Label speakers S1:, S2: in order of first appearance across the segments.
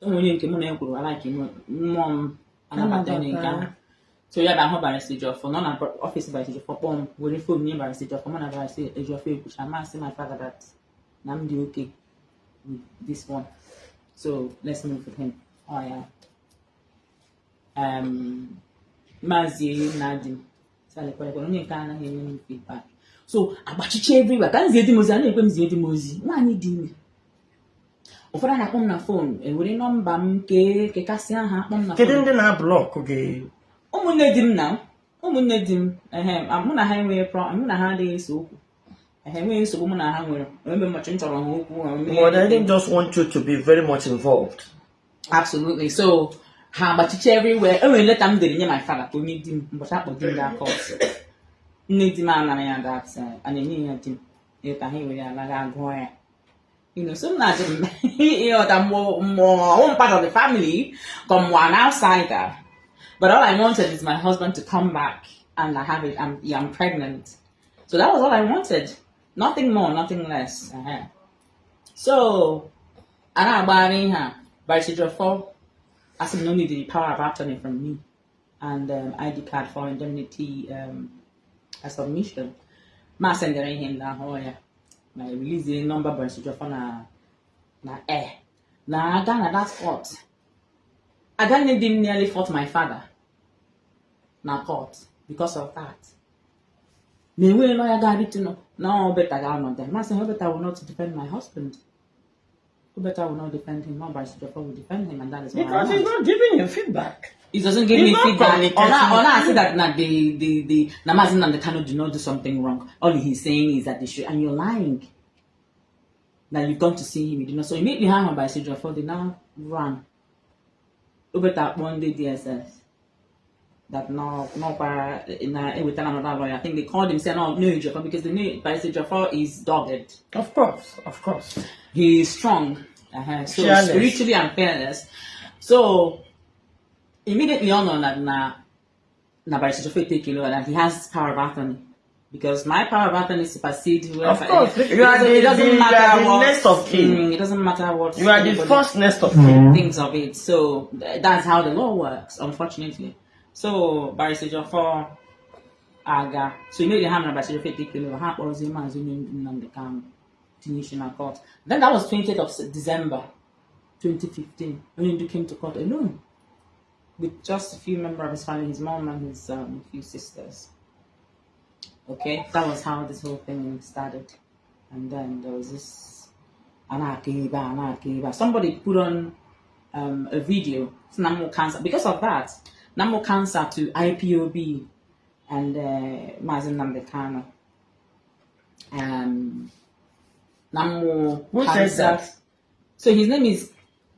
S1: Only came on I like him, mom, and so yeah, that whole stage of for non office by stage for bomb, we phone me by stage of for man by stage of which I must say my father that I'm the okay with this one. So let's move with him. Oh yeah. Mazi Nadim. Sally only can hear any feedback. So abachiche everywhere. Can see the mozi, I know the mozi. One need me. Offer na come na phone. E wuri number ke kasi aha come na phone.
S2: Kedụ ndị na block oge.
S1: Ụmụnne di m na. Ụmụnne di m. Mụ na ha enweghị problem. Mụ na ha adịghị ese okwu. Enweghị nsogbu mụ na ha nwere. Ebe mmachi nchọrọ ha okwu.
S2: But I didn't just want you to be very much involved.
S1: Absolutely. So ha abachiche everywhere. E nwere leta m dere nye my father ka onye di m mbọchị akpọ di m that course. Nne di m anara ya that a na-enye ya di m. Ka ha were ala ga agụọ ya. You know, so not you know that more part of the family, come one outsider. But all I wanted is my husband to come back and I have it. I'm pregnant, so that was all I wanted. Nothing more, nothing less. So, and I'm buying her by stage of 4. I said no need the power of attorney from me, and ID card for indemnity a submission. Ma sending him that whole yeah. I release the number by stage of na air. Now I got that court. I got nearly fought my father. Na court because of that. Me we lawyer got it to know. No better I not them. I say better I will not defend my husband. Who better I will not defend him. No by stage of will defend him, and that is why.
S2: Because he's not giving you feedback.
S1: He doesn't give me feedback. Or I say that the Nnamdi Nnamdi Kanu do not do something wrong. All he's saying is that they should, and you're lying. Now you've gone to see him, you do not. So immediately hang on by stage of 4, they now run. Over that one day DSS. That no with another lawyer. I think they called him saying, no, Jaffa, because the new by stage of 4 is dogged.
S2: Of course.
S1: He is strong. So fearless. Spiritually and fearless. So immediately on that na by stage of 4 take over that he has power of attorney. Because my power of attorney supersedes whoever.
S2: Of course, it doesn't matter what nest of kin.
S1: It doesn't matter what.
S2: You are the first nest of kin.
S1: Thinks of it. So that's how the law works, unfortunately. So by stage of 4, aga. So you made the hammer by stage of 4 take over. How was the man Nnamdi Kanu to national court? Then that was 20th of December, 2015. When he came to court alone, with just a few members of his family, his mom and his few sisters. Okay, that was how this whole thing started. And then there was this anarchy. Somebody put on a video, it's Nnamdi Cancer. Because of that, Nnamdi Cancer to IPOB and Nnamdi Kanu.
S2: Who says that?
S1: So his name is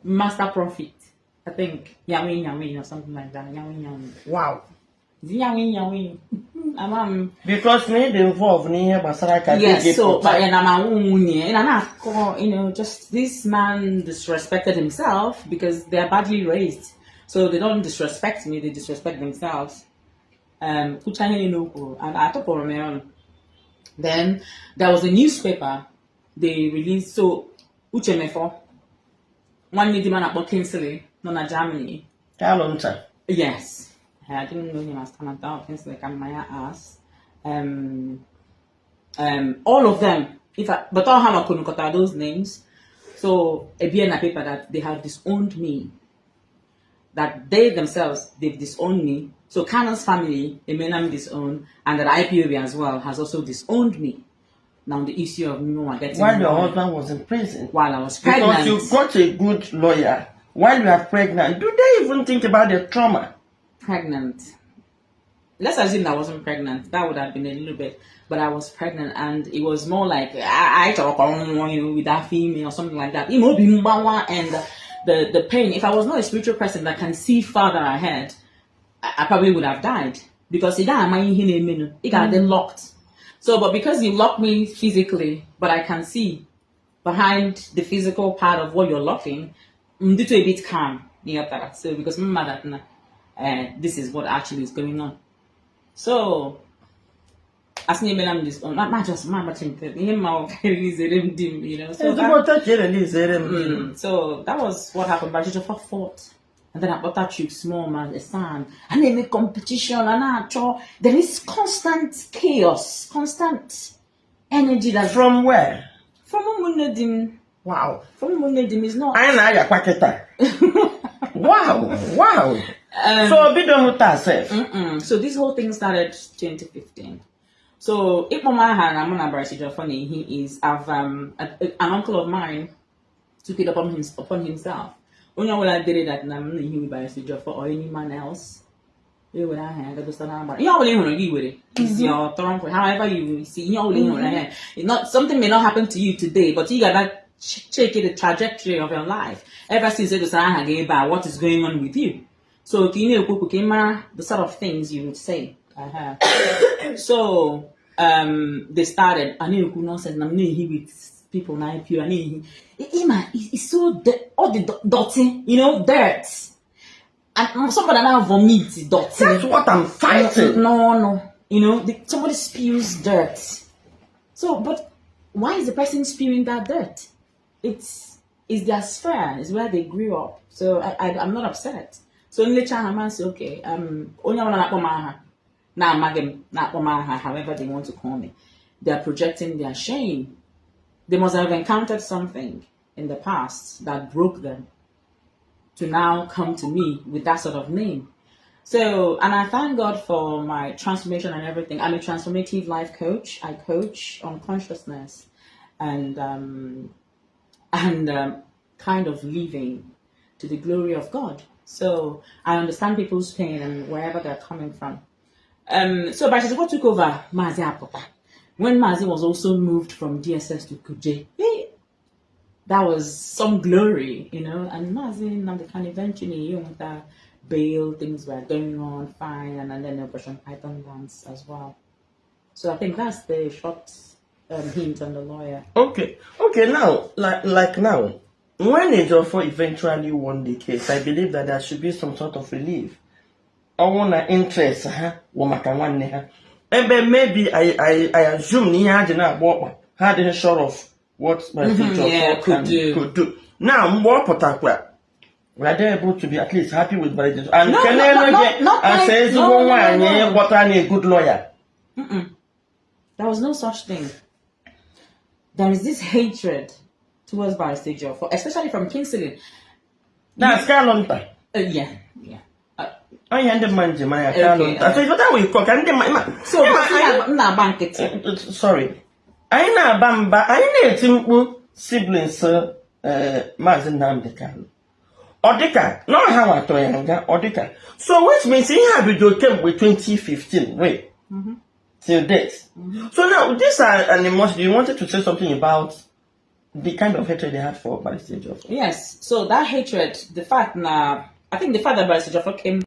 S1: Master Prophet. I think Yahweh or something like that. Yahweh.
S2: Wow.
S1: Yahweh.
S2: Because me the involved near Basaraka.
S1: Yes, so but you know, just this man disrespected himself because they are badly raised. So they don't disrespect me, they disrespect themselves. And I took for my own. Then there was a newspaper they released. So Uchemefo, one lady man about Kingsley, not Germany.
S2: Talonta.
S1: Yes. I didn't know him as Canada, things like Maya asked. All of them, but all have couldn't cut those names. So a be in a paper that they have disowned me. That they themselves they've disowned me. So Kanu's family, they may not disowned, and that IPOB as well has also disowned me. Now the issue of me getting
S2: while your husband was in prison.
S1: While I was pregnant.
S2: Because you got a good lawyer while you are pregnant. Do they even think about the trauma?
S1: Pregnant. Let's assume I wasn't pregnant. That would have been a little bit, but I was pregnant, and it was more like I talk with that female or something like that. And the pain. If I was not a spiritual person that can see farther ahead, I probably would have died because it got them locked. So, but because you locked me physically, but I can see behind the physical part of what you're locking, I'm a bit calm. So because this is what actually is going on. So as name them this, not just mama chinted him out release him dim, you know. So so that was what happened. But she fought. And then I bought that chick small man, a son, and then the competition, and there is constant chaos, constant energy that
S2: from where?
S1: From Umunedim.
S2: Wow.
S1: From Umunedim is not.
S2: I know you're wow. So be done with herself.
S1: So this whole thing started 2015. So if Mama had a man funny, he is an uncle of mine took it upon himself. Only when I did it that he would buy a job for any man else. You would have to stand. You only want to with it. It's your turn for however you see. You only want to. It's not something may not happen to you today, but you gotta check the trajectory of your life. Ever since it was about what is going on with you. So the sort of things you would say. So they started. I knew nonsense. I'm with people now. It's so all the dirty, dirt. And somebody now vomit dirty.
S2: That's what I'm fighting.
S1: No. Somebody spews dirt. So, but why is the person spewing that dirt? It's their sphere. It's where they grew up. So I'm not upset. So in the channel, I say, okay, however they want to call me. They are projecting their shame. They must have encountered something in the past that broke them to now come to me with that sort of name. So, and I thank God for my transformation and everything. I'm a transformative life coach. I coach on consciousness and kind of living to the glory of God. So I understand people's pain and wherever they're coming from. So Bashir took over Mazi Apota. When Mazi was also moved from DSS to Kuje, that was some glory, and Mazi Nnamdi Kanu'S eventually, with the bail, things were going on fine, and then Operation Python dance as well. So I think that's the short hint on the lawyer.
S2: Okay, now, like now, when Ejiofor eventually won the case, I believe that there should be some sort of relief. I want to interest maybe I assume he had a short of what my Ejiofor could do. Now, more Potakwa, we are able to be at least happy with marriages. And says what I need a good lawyer.
S1: There was no such thing. There is this hatred towards Barrister Ejiofor, especially from Kingsley.
S2: That's Carlonta.
S1: Yeah.
S2: I had the man, Jemaya Carlonta. So that we cook and sorry. I know Bamba, I know simple siblings, Mazi Nnamdi Kanu'S. Odika, not how I told Odika. So which means he had to came with 2015, wait. Till date. So now, these are an emotion. You wanted to say something about the kind of hatred they had for Barrister Ejiofor.
S1: Yes. So that hatred, I think the fact that Barrister Ejiofor came